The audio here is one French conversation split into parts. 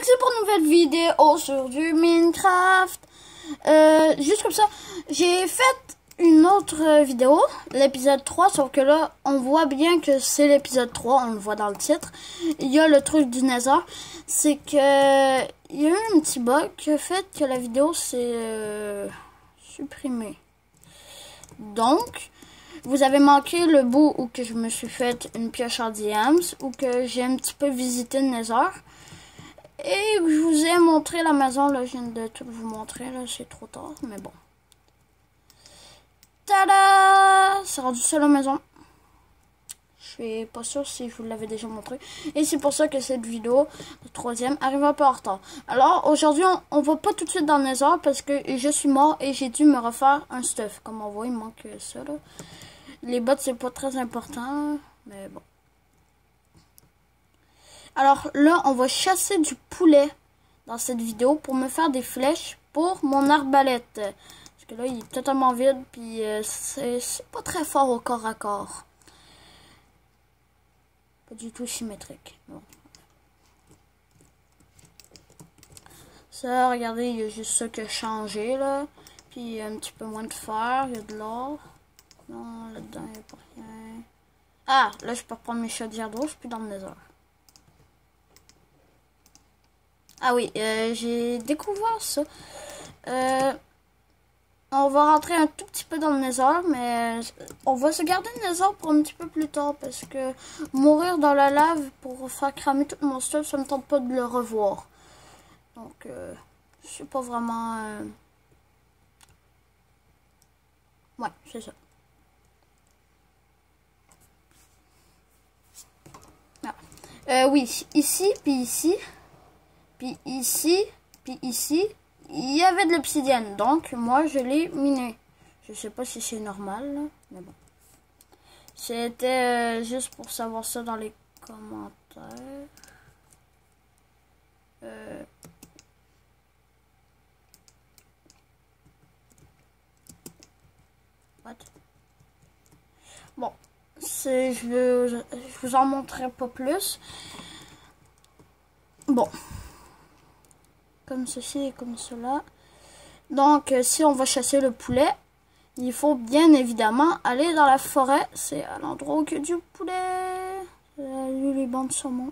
c'est pour une nouvelle vidéo sur du Minecraft. Juste comme ça, j'ai fait une autre vidéo, l'épisode 3, sauf que là, on voit bien que c'est l'épisode 3, on le voit dans le titre. Il y a le truc du Nether, c'est que il y a eu un petit bug qui a fait que la vidéo s'est supprimée. Donc, vous avez manqué le bout où que je me suis fait une pioche en diams, où que j'ai un petit peu visité le Nether. Et je vous ai montré la maison, là, je viens de tout vous montrer, là, c'est trop tard, mais bon. Tada! C'est rendu seul à la maison. Je suis pas sûre si je vous l'avais déjà montré. Et c'est pour ça que cette vidéo, la troisième, arrive un peu en retard. Alors, aujourd'hui, on va pas tout de suite dans le Nether parce que je suis mort et j'ai dû me refaire un stuff. Comme on voit, il manque ça, là. Les bottes, c'est pas très important, mais bon. Alors là, on va chasser du poulet dans cette vidéo pour me faire des flèches pour mon arbalète. Parce que là, il est totalement vide, puis c'est pas très fort au corps à corps. Pas du tout symétrique. Bon. Ça, regardez, il y a juste ça qui a changé, là. Puis il y a un petit peu moins de fer, il y a de l'or. Non, là-dedans, il n'y a pas rien. Ah, là, je peux reprendre mes chaudières d'eau, je suis plus dans le Nether. Ah oui, j'ai découvert ça. On va rentrer un tout petit peu dans le Nether, mais on va se garder le Nether pour un petit peu plus tard, parce que mourir dans la lave pour faire cramer tout mon stuff, ça me tente pas de le revoir. Donc, je suis pas vraiment... Ouais, c'est ça. Ah. Oui, ici, puis ici... Puis ici, il y avait de l'obsidienne. Donc, moi, je l'ai miné. Je sais pas si c'est normal, là, mais bon. C'était juste pour savoir ça dans les commentaires. What? Bon, je vous en montrerai pas plus. Bon. Comme ceci et comme cela. Donc, si on va chasser le poulet, il faut bien évidemment aller dans la forêt. C'est à l'endroit où il y a du poulet. Les bancs de saumon.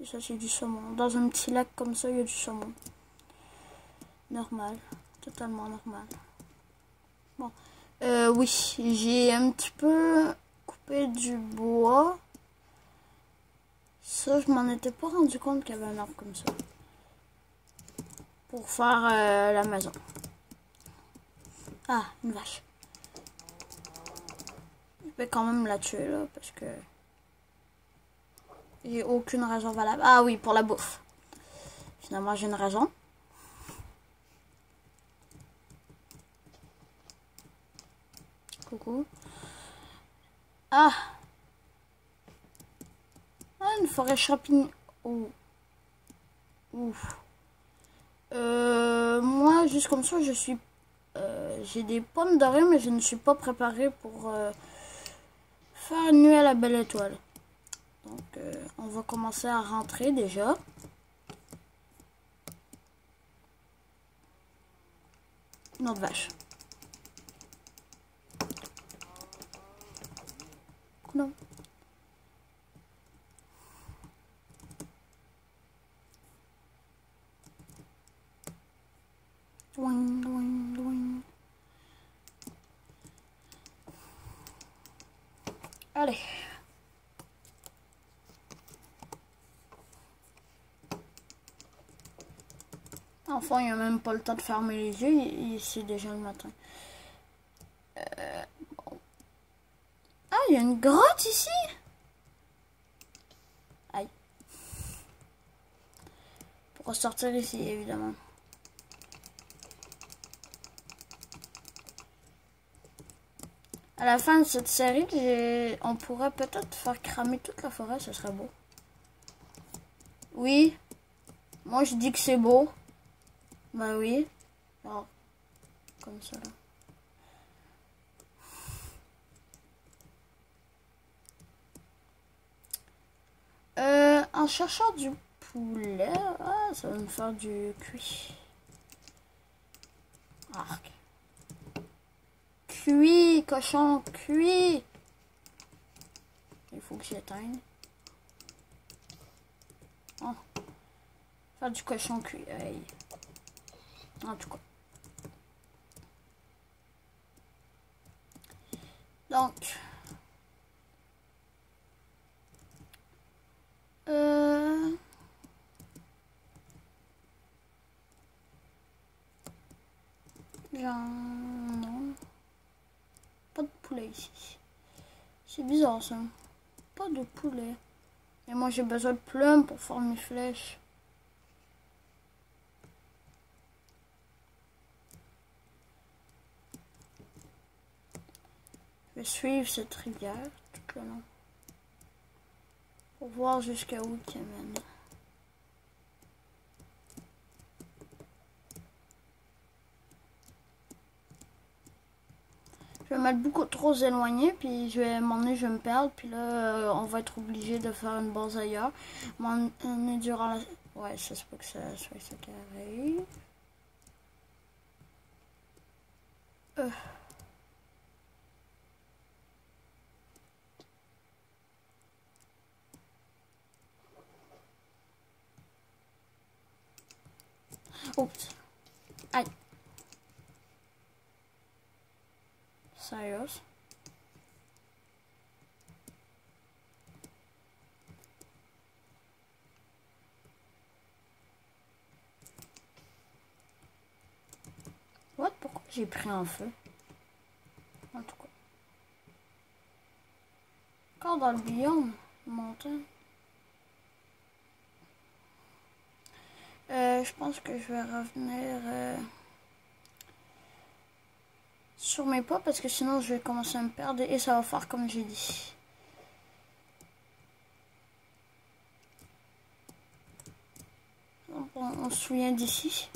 Et ça, c'est du saumon. Dans un petit lac comme ça, il y a du saumon. Normal. Totalement normal. Bon. Oui, j'ai un petit peu coupé du bois. Ça, je m'en étais pas rendu compte qu'il y avait un arbre comme ça. Pour faire la maison. Ah, une vache. Je vais quand même la tuer là parce que j'ai aucune raison valable. Ah oui, pour la bouffe. Finalement, j'ai une raison. Coucou. Ah. Ah, une forêt champignon. Oh. Ouf. Moi, juste comme ça, je suis... j'ai des pommes dorées, mais je ne suis pas préparée pour faire une nuit à la belle étoile. Donc, on va commencer à rentrer déjà. Une autre vache. Non. Loin, loin, loin. Allez. Enfin, il n'y a même pas le temps de fermer les yeux, c'est déjà le matin. Bon. Ah, il y a une grotte ici. Aïe. Pour ressortir ici, évidemment. À la fin de cette série, on pourrait peut-être faire cramer toute la forêt, ce serait beau. Oui, moi je dis que c'est beau. Bah oui. Alors, comme ça là. En cherchant du poulet. Ah, ça va me faire du cuit. Arc. Cuit, cochon, cuit. Il faut que j'éteigne. Oh. Faire du cochon cuit. Hey. En tout cas. Donc. Non. Pas de poulet ici. C'est bizarre ça. Pas de poulet. Et moi j'ai besoin de plumes pour faire mes flèches. Je vais suivre cette rivière tout le long. Pour voir jusqu'à où il mène. Je vais mettre beaucoup trop éloigné, puis je vais m'emmener, je vais me perdre, puis là on va être obligé de faire une base ailleurs. M'emmener durant la... Ouais, ça se peut que ça soit ça qui arrive. Oups. Aïe. Sérieux? What? Pourquoi j'ai pris un feu? En tout cas. Encore dans le biome montagne. Je pense que je vais revenir sur mes pas parce que sinon je vais commencer à me perdre et ça va faire comme j'ai dit. Donc, on se souvient d'ici.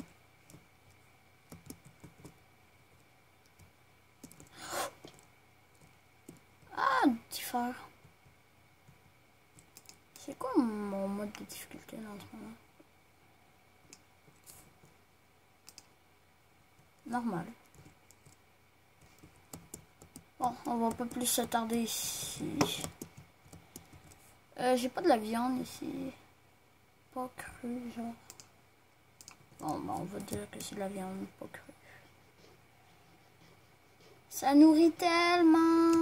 Ah, petit phare. C'est quoi mon mode de difficulté là en ce moment? Normal. Bon, on va pas plus s'attarder ici. J'ai pas de la viande ici. Pas crue, genre. Bon, bah, on va dire que c'est de la viande pas crue. Ça nourrit tellement.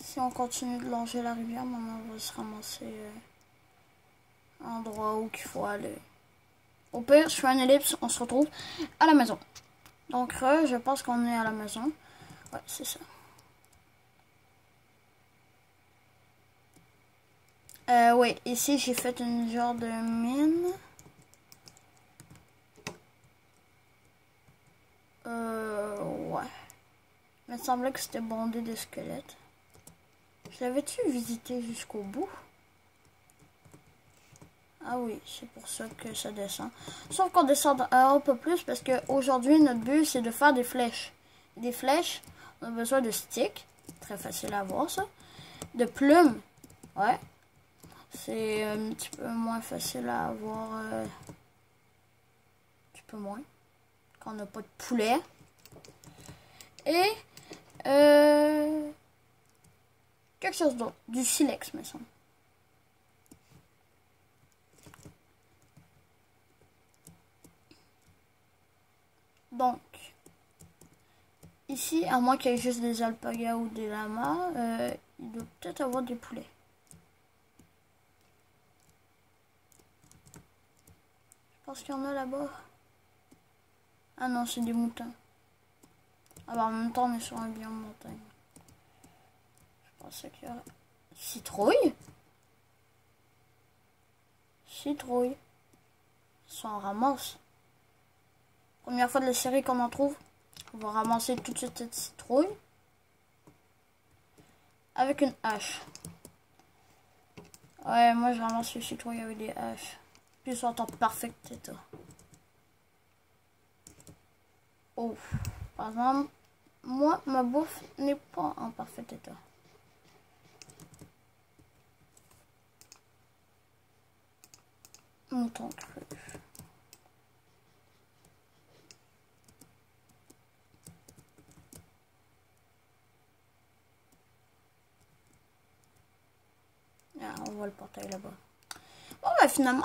Si on continue de longer la rivière, maintenant on va se ramasser à l'endroit où il faut aller. Au pire, je fais une ellipse, on se retrouve à la maison. Donc je pense qu'on est à la maison. Ouais, c'est ça. Oui, ici j'ai fait une genre de mine. Ouais. Il me semblait que c'était bondé de squelettes. Je l'avais-tu visité jusqu'au bout? Ah oui, c'est pour ça que ça descend. Sauf qu'on descend un peu plus parce qu'aujourd'hui, notre but, c'est de faire des flèches. Des flèches, on a besoin de sticks. Très facile à voir, ça. De plumes. Ouais. C'est un petit peu moins facile à avoir. Un petit peu moins. Quand on n'a pas de poulet. Et quelque chose d'autre. Du silex, me semble. Donc, ici, à moins qu'il y ait juste des alpagas ou des lamas, il doit peut-être avoir des poulets. Je pense qu'il y en a là-bas. Ah non, c'est des moutons. Ah bah en même temps, on est sur un biome montagne. Je pensais qu'il y aurait... Citrouille? Citrouille. Ça en ramasse. Première fois de la série qu'on en trouve. On va ramasser toute cette citrouille avec une hache. Ouais, moi je ramasse les citrouilles avec des haches. Puis ils sont en parfait état. Oh, par exemple, moi ma bouffe n'est pas en parfait état. Mouton cru. Ah, on voit le portail là-bas. Bon, ben finalement,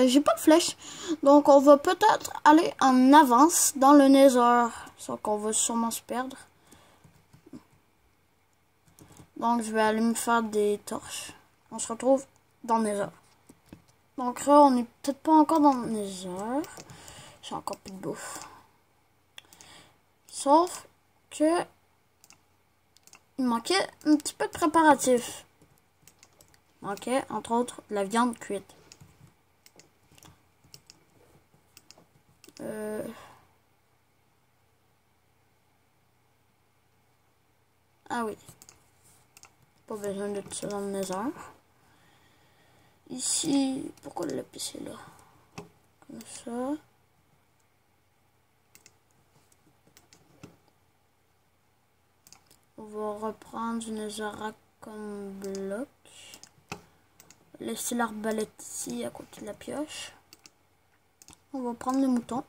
j'ai pas de flèche. Donc, on va peut-être aller en avance dans le Nether. Sauf qu'on va sûrement se perdre. Donc, je vais aller me faire des torches. On se retrouve dans le Nether. Donc là, on n'est peut-être pas encore dans le Nether. J'ai encore plus de bouffe. Sauf que il manquait un petit peu de préparatifs. Il manquait, entre autres, de la viande cuite. Ah oui. Pas besoin de tout ça dans le Nether. Ici, pourquoi le lapis est là? Comme ça. On va reprendre du netherrack comme bloc. Laisser l'arbalète ici à côté de la pioche. On va prendre les moutons.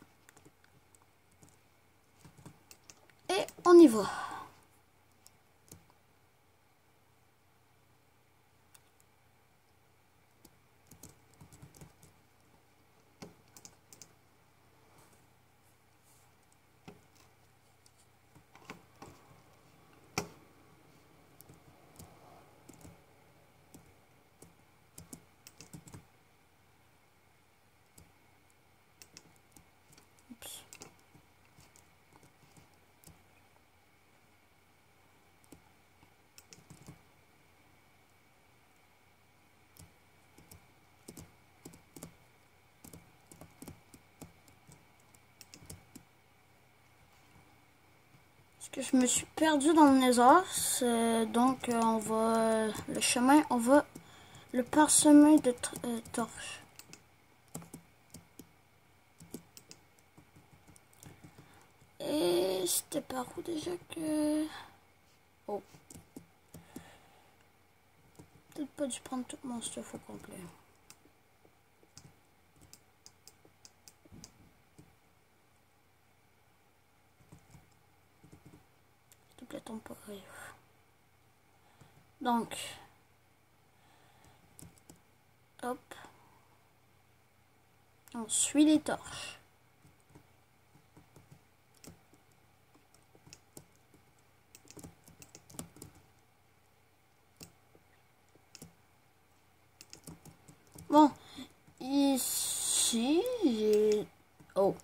Et on y va. Que je me suis perdu dans le Nether, donc on va le chemin, on va le parsemer de torches. Et c'était par où déjà que... Oh. Peut-être pas dû prendre tout mon stuff au complet. Tombe pas. Donc, hop, on suit les torches. Bon, ici, j'ai... Oh.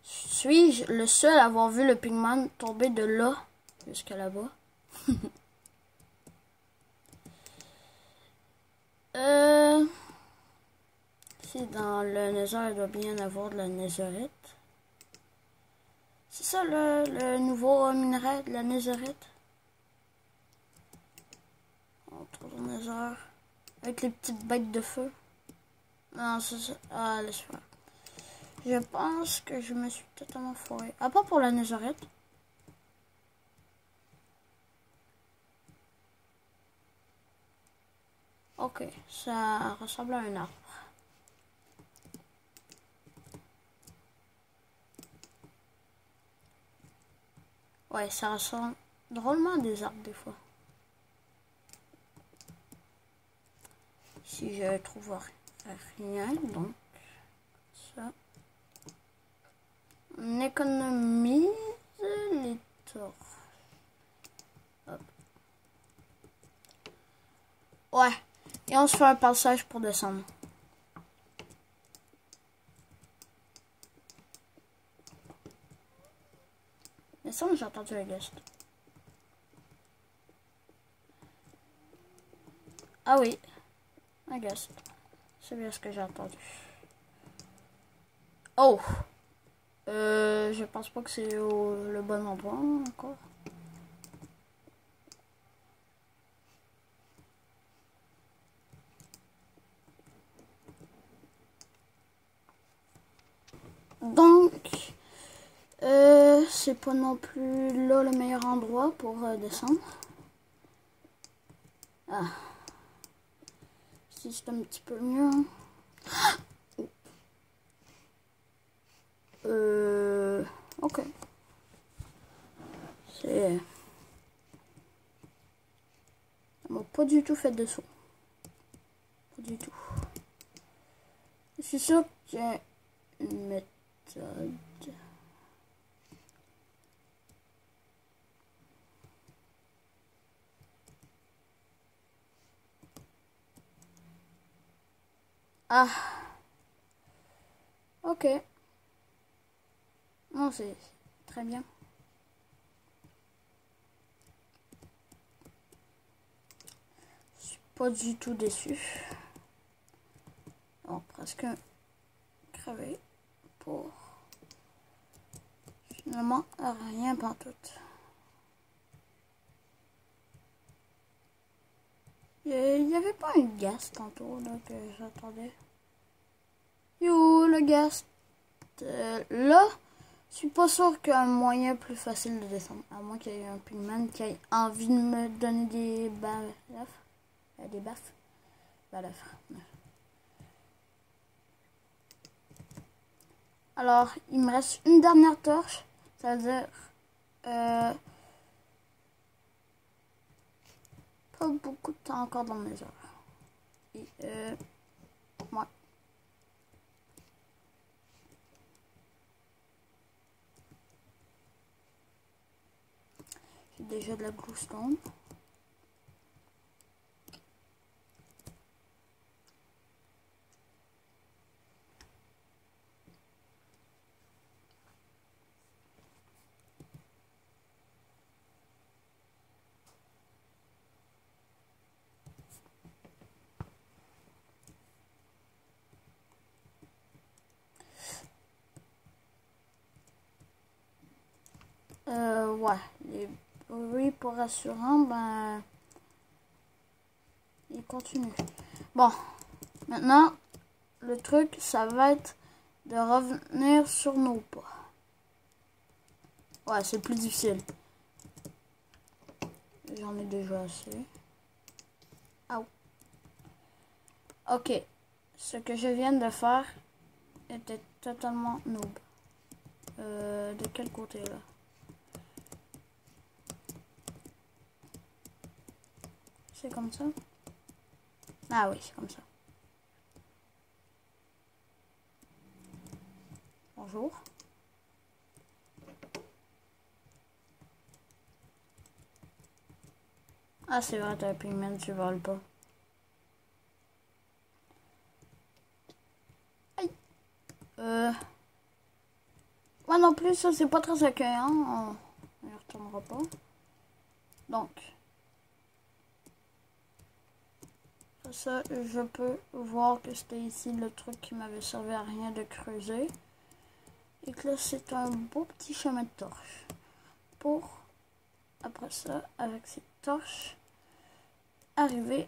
Suis-je le seul à avoir vu le pigman tomber de là jusqu'à là-bas? Si dans le Nether, il doit bien avoir de la netherite. C'est ça le nouveau minerai de la netherite? On trouve le Nether avec les petites bêtes de feu. Non, c'est ça. Ah, laisse-moi. Je pense que je me suis totalement foiré. À part pour la netherite. Ok, ça ressemble à un arbre. Ouais, ça ressemble drôlement à des arbres des fois. Si je trouve rien, donc ça. On économise les torches. Hop. Ouais. Et on se fait un passage pour descendre. Mais ça, j'ai entendu un ghost. Ah oui. Un ghost. C'est bien ce que j'ai entendu. Oh. Je pense pas que c'est le bon endroit encore. Donc, c'est pas non plus là le meilleur endroit pour descendre. Ah, si c'est un petit peu mieux. Ok. C'est... Ça m'a pas du tout fait de saut. Pas du tout. Je suis sûr qu'il y a une méthode. Ah. Ok. Non, c'est très bien. Je suis pas du tout déçu. Bon, presque crevé pour finalement rien pantoute. Il n'y avait pas un gaz tantôt là, que j'attendais. Yo, le gaz. Là, je suis pas sûr qu'il y a un moyen plus facile de descendre. À moins qu'il y ait un pigman qui ait envie de me donner des baffes. Des baffes. Baffes. Alors, il me reste une dernière torche. Ça veut dire... pas beaucoup de temps encore dans mes heures. Et ouais. J'ai déjà de la bluestone. Ouais, les bruits pour rassurant, ben, il continue. Bon, maintenant, le truc, ça va être de revenir sur nos pas. Ouais, c'est plus difficile. J'en ai déjà assez. Ah. Ok, ce que je viens de faire était totalement noob. De quel côté là? C'est comme ça? Ah oui, c'est comme ça. Bonjour. Ah, c'est vrai, t'as un pigment, tu voles pas. Aïe. Moi non plus, ça, c'est pas très accueillant. On ne retournera pas. Donc, ça, je peux voir que c'était ici le truc qui m'avait servi à rien de creuser. Et que là, c'est un beau petit chemin de torche. Pour, après ça, avec ces torches, arriver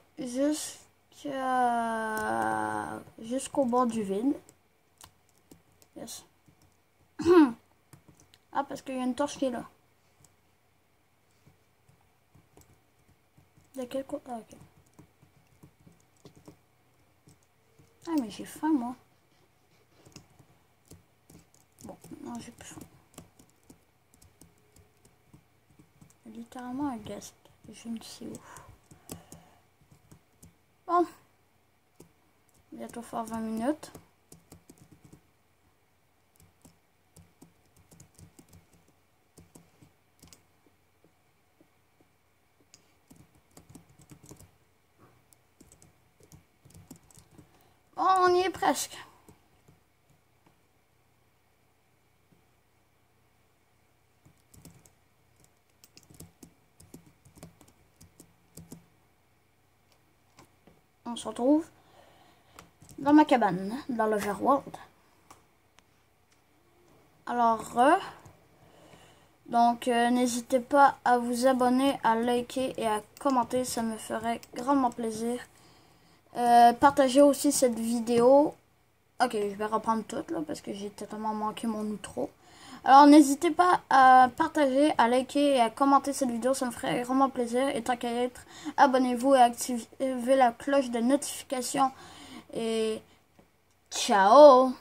jusqu'au bord du vide. Yes. Ah, parce qu'il y a une torche qui est là. De quel côté? Ah, ok. Ah, mais j'ai faim, moi. Bon, maintenant j'ai plus faim. Littéralement un guest. Je ne sais où. Bon. Bientôt faire 20 minutes. Bon, on y est presque. On se retrouve dans ma cabane, dans l'Overworld. Alors, Alors, donc, n'hésitez pas à vous abonner, à liker et à commenter, ça me ferait grandement plaisir. Partagez aussi cette vidéo. Ok, je vais reprendre toute là parce que j'ai totalement manqué mon outro. Alors, n'hésitez pas à partager, à liker et à commenter cette vidéo, ça me ferait grandement plaisir. Et tant qu'à être, abonnez-vous et activez la cloche de notification. Et ciao!